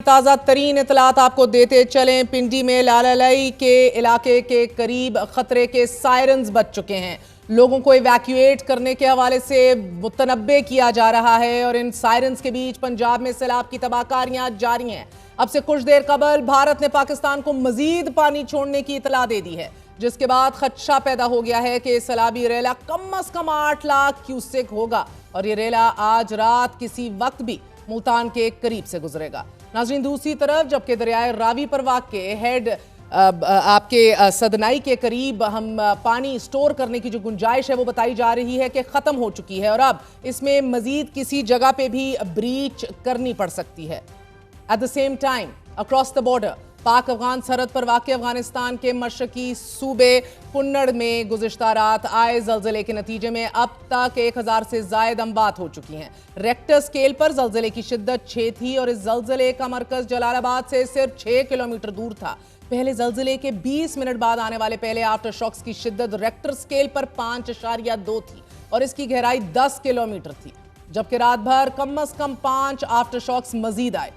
ताज़ा तरीन इतलात आपको देते चलें। पिंडी में लाललाई के इलाके के करीब खतरे के सायरन्स बज चुके हैं। लोगों को इवैक्यूएट करने के हवाले से मुतनब्बे किया जा रहा है और इन सायरन्स के बीच पंजाब में सैलाब की तबाहकारियां जारी हैं। अब से कुछ देर कबल भारत ने पाकिस्तान को मजीद पानी छोड़ने की इतला दे दी है, जिसके बाद खदशा पैदा हो गया है कि सैलाबी रेला कम अज कम 8 लाख क्यूसेक होगा और ये रेला आज रात किसी वक्त भी मुल्तान के करीब से गुजरेगा। नाज़रीन, दूसरी तरफ जबकि दरियाए रावी पर वाक़े हेड आपके सदनाई के करीब हम पानी स्टोर करने की जो गुंजाइश है वो बताई जा रही है कि ख़त्म हो चुकी है और अब इसमें मज़ीद किसी जगह पे भी ब्रीच करनी पड़ सकती है। At the same time across the border पाक अफगान सरहद पर वाक़ अफगानिस्तान के मशरकी सूबे कुन्नड़ में गुज़िश्ता रात आए ज़लज़ले के नतीजे में अब तक 1000 से ज़ायद अमवात हो चुकी हैं। रेक्टर स्केल पर ज़लज़ले की शिद्दत 6 थी और इस ज़लज़ले का मरकज़ जलालाबाद से सिर्फ 6 किलोमीटर दूर था। पहले ज़लज़ले के 20 मिनट बाद आने वाले पहले आफ्टर शॉक्स की शिद्दत रेक्टर स्केल पर 5.2 थी और इसकी गहराई 10 किलोमीटर थी, जबकि रात भर कम अज कम 5 आफ्टर शॉक्स मजीद आए।